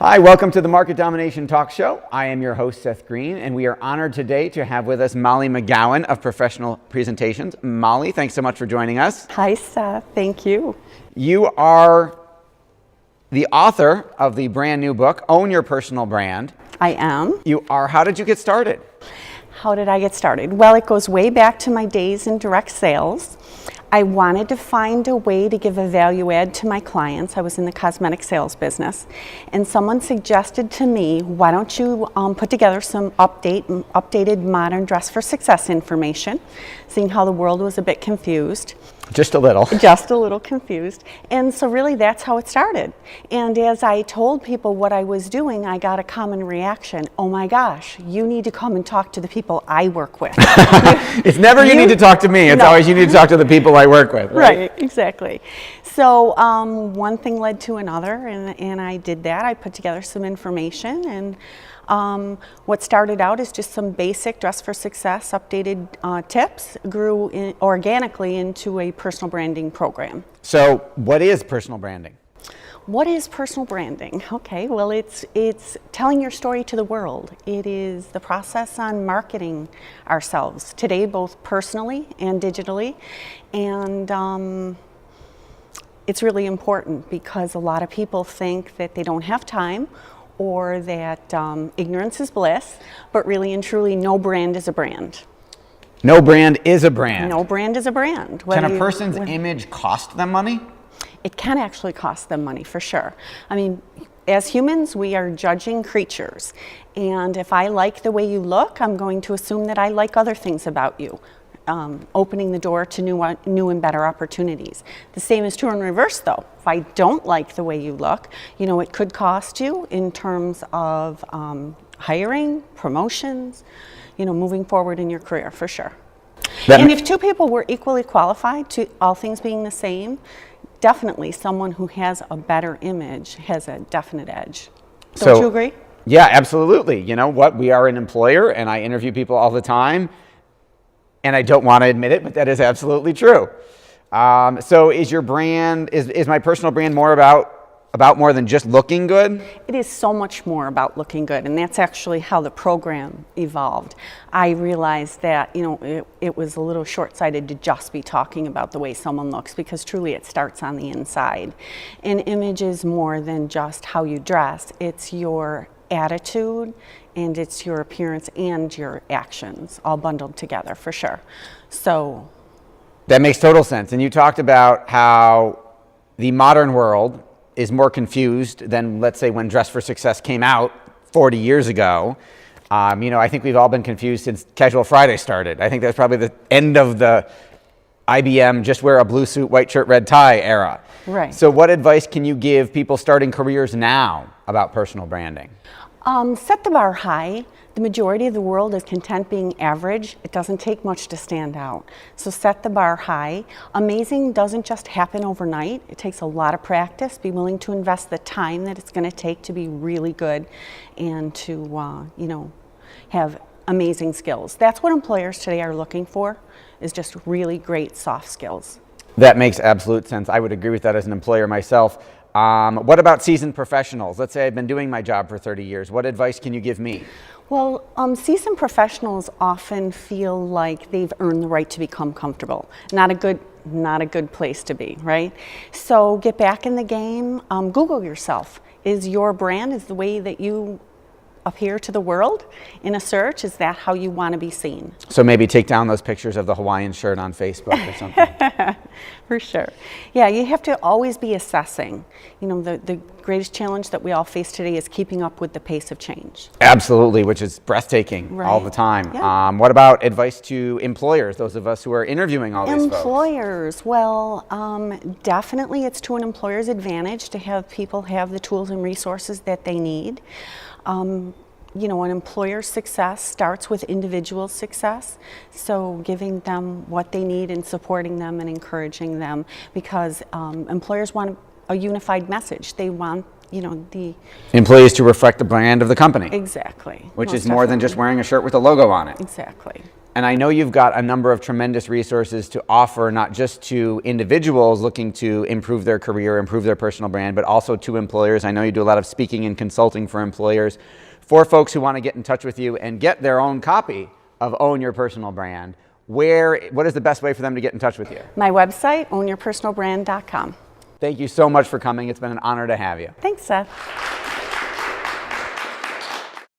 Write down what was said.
Hi, welcome to the Market Domination Talk Show. I am your host, Seth Greene, and we are honored today to have with us Molly McGowan of Professional Presentations. Molly, thanks so much for joining us. Hi, Seth. Thank you. You are the author of the brand new book, Own Your Personal Brand. I am. You are. How did you get started? How did I get started? Well, it goes way back to my days in direct sales. I wanted to find a way to give a value add to my clients. I was in the cosmetic sales business, and someone suggested to me, why don't you put together some updated modern dress for success information, seeing how the world was a bit confused. Just a little. Just a little confused. And so really that's how it started. And as I told people what I was doing, I got a common reaction. Oh my gosh, you need to come and talk to the people I work with. It's never you need to talk to me. It's always you need to talk to the people I work with. Right, exactly. So one thing led to another, and I did that. I put together some information, and what started out as just some basic Dress for Success updated tips grew organically into a personal branding program. So what is personal branding? What is personal branding? Okay, well it's telling your story to the world. It is the process on marketing ourselves today, both personally and digitally. And it's really important because a lot of people think that they don't have time or that ignorance is bliss, but really and truly no brand is a brand. No brand is a brand. No brand is a brand. Can a person's image cost them money? It can actually cost them money, for sure. I mean, as humans, we are judging creatures. And if I like the way you look, I'm going to assume that I like other things about you, opening the door to new and better opportunities. The same is true in reverse, though. If I don't like the way you look, it could cost you in terms of hiring, promotions, moving forward in your career, for sure. And if two people were equally qualified, to all things being the same, definitely someone who has a better image has a definite edge. Don't you agree? Yeah, absolutely. You know what? We are an employer, and I interview people all the time, and I don't want to admit it, but that is absolutely true. So is your brand, is my personal brand more about more than just looking good? It is so much more about looking good, and that's actually how the program evolved. I realized that it was a little short-sighted to just be talking about the way someone looks, because truly it starts on the inside. And image is more than just how you dress. It's your attitude, and it's your appearance and your actions all bundled together, for sure. So that makes total sense. And you talked about how the modern world is more confused than, let's say, when Dress for Success came out 40 years ago. I think we've all been confused since Casual Friday started. I think that's probably the end of the IBM just wear a blue suit, white shirt, red tie era. Right. So what advice can you give people starting careers now about personal branding? Set the bar high. The majority of the world is content being average. It doesn't take much to stand out. So set the bar high. Amazing doesn't just happen overnight. It takes a lot of practice. Be willing to invest the time that it's going to take to be really good and to, have amazing skills. That's what employers today are looking for, is just really great soft skills. That makes absolute sense. I would agree with that as an employer myself. What about seasoned professionals? Let's say I've been doing my job for 30 years. What advice can you give me? Well, seasoned professionals often feel like they've earned the right to become comfortable. Not a good place to be, right? So get back in the game. Google yourself. Is your brand, is the way that you appear to the world in a search, is that how you want to be seen? So maybe take down those pictures of the Hawaiian shirt on Facebook or something. For sure. Yeah, you have to always be assessing. The greatest challenge that we all face today is keeping up with the pace of change. Absolutely, which is breathtaking all the time. Yeah. What about advice to employers, those of us who are interviewing all these folks? Employers, well, definitely it's to an employer's advantage to have people have the tools and resources that they need. An employer's success starts with individual success, so giving them what they need and supporting them and encouraging them, because employers want a unified message. They want, the employees to reflect the brand of the company. Exactly. Which is more than just wearing a shirt with a logo on it. Exactly. And I know you've got a number of tremendous resources to offer, not just to individuals looking to improve their career, improve their personal brand, but also to employers. I know you do a lot of speaking and consulting for employers. For folks who want to get in touch with you and get their own copy of Own Your Personal Brand, what is the best way for them to get in touch with you? My website, ownyourpersonalbrand.com. Thank you so much for coming. It's been an honor to have you. Thanks, Seth.